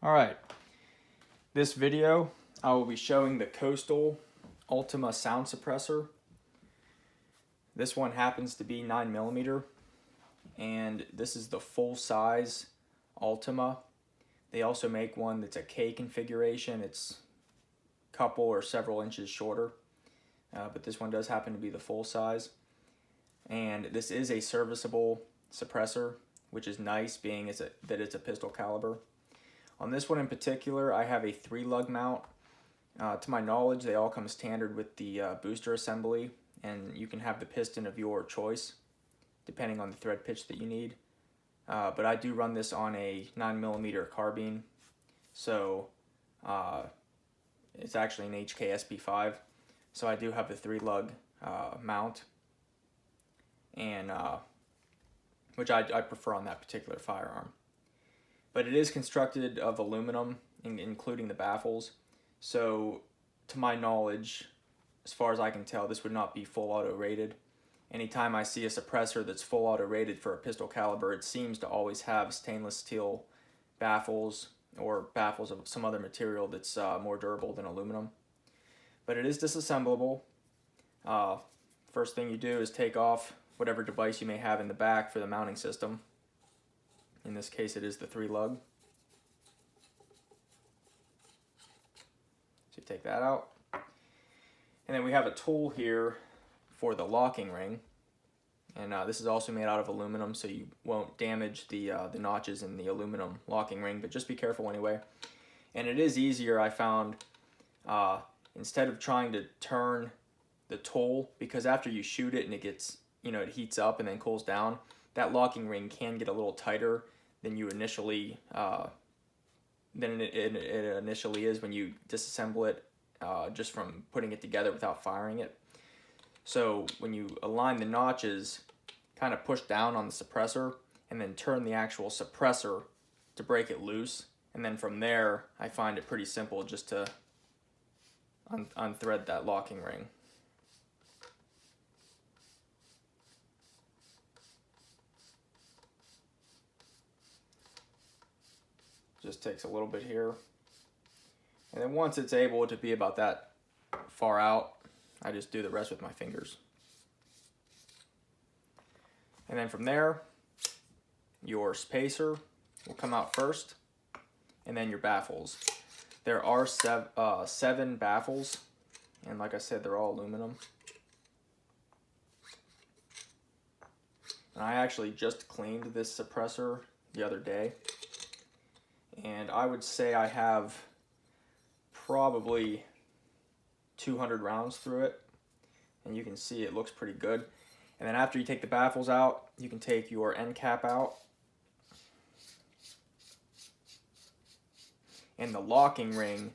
Alright, this video I will be showing the Coastal Ultima sound suppressor. This one happens to be 9mm, and this is the full size Ultima. They also make one that's a K configuration. It's a couple or several inches shorter, but this one does happen to be the full size. And this is a serviceable suppressor, which is nice, being that it's a pistol caliber. On this one in particular, I have a 3-lug mount. To my knowledge, they all come standard with the booster assembly, and you can have the piston of your choice, depending on the thread pitch that you need. But I do run this on a 9mm carbine, so it's actually an HK-SP5. So I do have the 3-lug mount, and which I prefer on that particular firearm. But it is constructed of aluminum, including the baffles. So, to my knowledge, as far as I can tell, this would not be full auto rated. Anytime I see a suppressor that's full auto rated for a pistol caliber, it seems to always have stainless steel baffles or baffles of some other material that's more durable than aluminum. But it is disassemblable. First thing you do is take off whatever device you may have in the back for the mounting system. In this case, it is the 3-lug. So you take that out. And then we have a tool here for the locking ring. And this is also made out of aluminum, so you won't damage the notches in the aluminum locking ring, but just be careful anyway. And it is easier, I found, instead of trying to turn the tool, because after you shoot it and it gets, it heats up and then cools down, that locking ring can get a little tighter than you initially it initially is when you disassemble it just from putting it together without firing it. So when you align the notches, kind of push down on the suppressor and then turn the actual suppressor to break it loose, and then from there I find it pretty simple just to unthread that locking ring. Just takes a little bit here, and then once it's able to be about that far out, I just do the rest with my fingers. And then from there, your spacer will come out first, and then your baffles. There are 7 baffles, and like I said, they're all aluminum. And I actually just cleaned this suppressor the other day, and I would say I have probably 200 rounds through it, and you can see it looks pretty good. And then after you take the baffles out, you can take your end cap out, and the locking ring,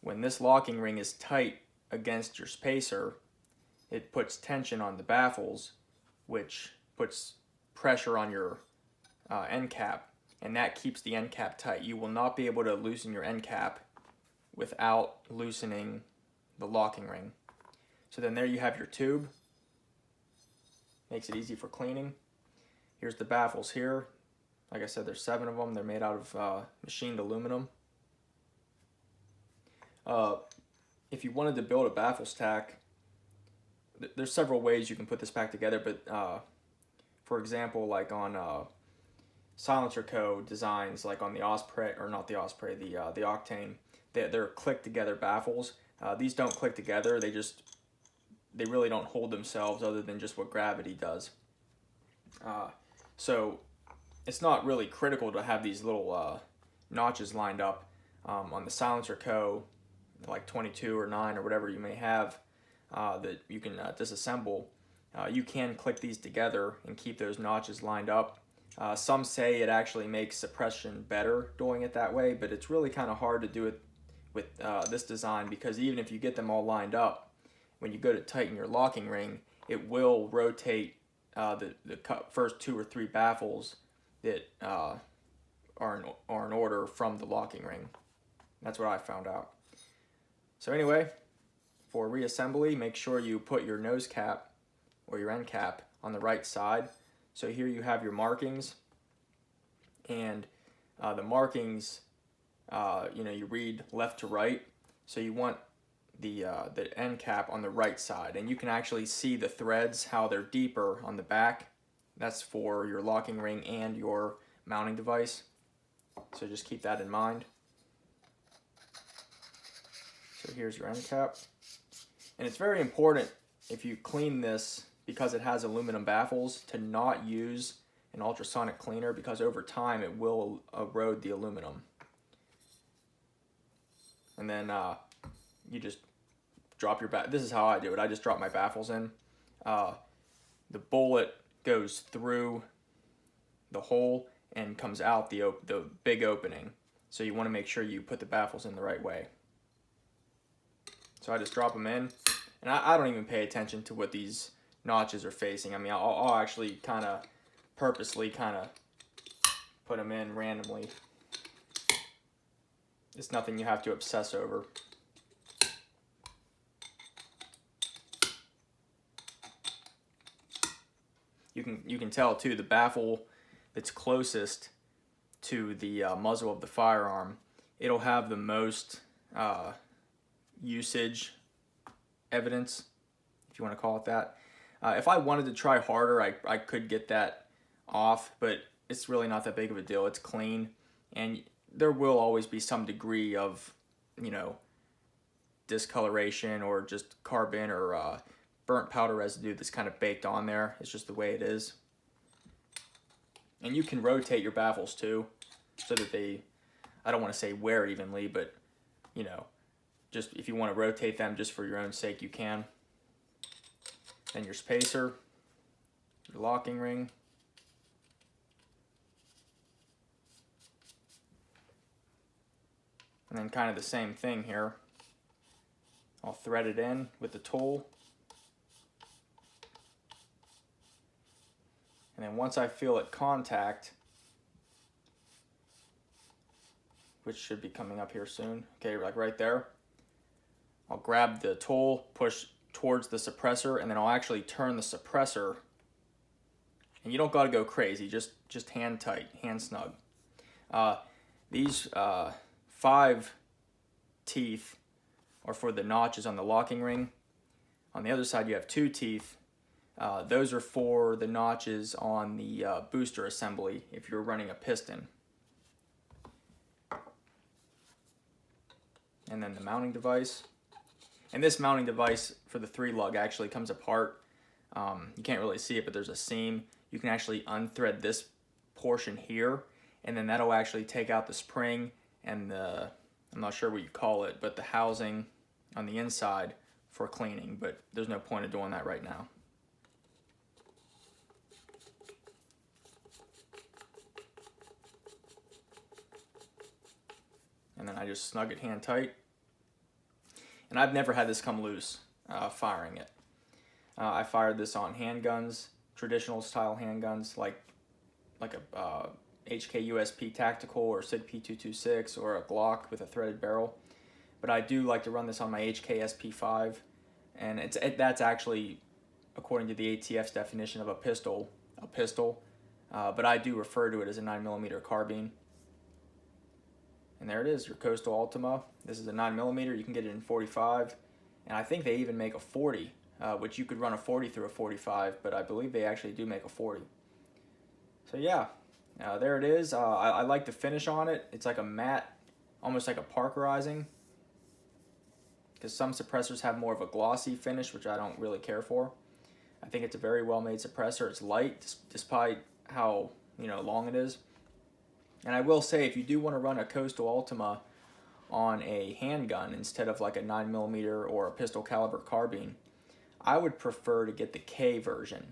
when this locking ring is tight against your spacer, it puts tension on the baffles, which puts pressure on your end cap, and that keeps the end cap tight. You will not be able to loosen your end cap without loosening the locking ring. So then there you have your tube. Makes it easy for cleaning. Here's the baffles here. Like I said, there's 7 of them. They're made out of machined aluminum. If you wanted to build a baffle stack, there's several ways you can put this back together, but for example, like on Silencer Co. designs, like on the Osprey, or not the Osprey, the Octane, they're click together baffles. These don't click together. They really don't hold themselves other than just what gravity does. So it's not really critical to have these little notches lined up. On the Silencer Co., like 22 or 9 or whatever you may have that you can disassemble, you can click these together and keep those notches lined up. Some say it actually makes suppression better doing it that way, but it's really kind of hard to do it with this design, because even if you get them all lined up, when you go to tighten your locking ring, it will rotate the first 2 or 3 baffles that are in order from the locking ring. That's what I found out. So anyway, for reassembly, make sure you put your nose cap or your end cap on the right side. So here you have your markings, and The markings, you read left to right, so you want the end cap on the right side, and you can actually see the threads, how they're deeper on the back. That's for your locking ring and your mounting device, so just keep that in mind. So here's your end cap, and it's very important if you clean this, because it has aluminum baffles, to not use an ultrasonic cleaner, because over time it will erode the aluminum. And then you just drop your this is how I do it. I just drop my baffles in. The bullet goes through the hole and comes out the big opening. So you want to make sure you put the baffles in the right way. So I just drop them in, and I don't even pay attention to what these notches are facing. I mean, I'll actually kind of purposely put them in randomly. It's nothing you have to obsess over. You can tell too, the baffle that's closest to the muzzle of the firearm, it'll have the most usage evidence, if you want to call it that. If I wanted to try harder, I could get that off, but it's really not that big of a deal. It's clean, and there will always be some degree of, discoloration or just carbon or burnt powder residue that's kind of baked on there. It's just the way it is. And you can rotate your baffles too, so that they, I don't want to say wear evenly, but just if you want to rotate them just for your own sake, you can. Then your spacer, your locking ring, and then kind of the same thing here. I'll thread it in with the tool. And then once I feel it contact, which should be coming up here soon, okay, like right there, I'll grab the tool, push towards the suppressor, and then I'll actually turn the suppressor. And you don't got to go crazy, just hand tight, hand snug. These 5 teeth are for the notches on the locking ring. On the other side, you have 2 teeth. Those are for the notches on the booster assembly if you're running a piston. And then the mounting device. And this mounting device for the 3-lug actually comes apart. You can't really see it, but there's a seam. You can actually unthread this portion here, and then that'll actually take out the spring and the, I'm not sure what you call it, but the housing on the inside for cleaning, but there's no point of doing that right now. And then I just snug it hand tight. And I've never had this come loose firing it. I fired this on handguns, traditional style handguns, like a HK USP Tactical or SIG P226 or a Glock with a threaded barrel. But I do like to run this on my HK SP5, and that's actually, according to the ATF's definition of a pistol, but I do refer to it as a 9mm carbine. And there it is, your Coastal Ultima. This is a 9mm. You can get it in 45, and I think they even make a 40, which you could run a 40 through a 45, but I believe they actually do make a 40. So yeah, there it is. I like the finish on it. It's like a matte, almost like a parkerizing, because some suppressors have more of a glossy finish, which I don't really care for. I think it's a very well-made suppressor. It's light, despite how long it is. And I will say, if you do want to run a Coastal Ultima on a handgun instead of like a 9mm or a pistol caliber carbine, I would prefer to get the K version.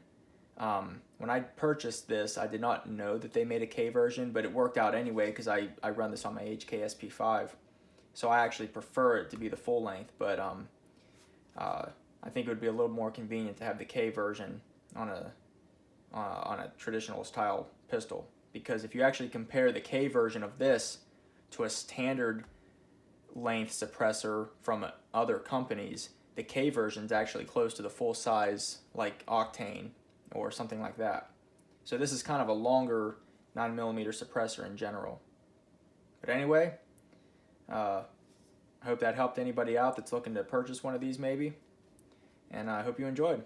When I purchased this, I did not know that they made a K version, but it worked out anyway because I run this on my HK SP5. So I actually prefer it to be the full length, but I think it would be a little more convenient to have the K version on a traditional style pistol. Because if you actually compare the K version of this to a standard length suppressor from other companies, the K version is actually close to the full size, like Octane or something like that. So this is kind of a longer 9mm suppressor in general. But anyway, I hope that helped anybody out that's looking to purchase one of these maybe. And I hope you enjoyed.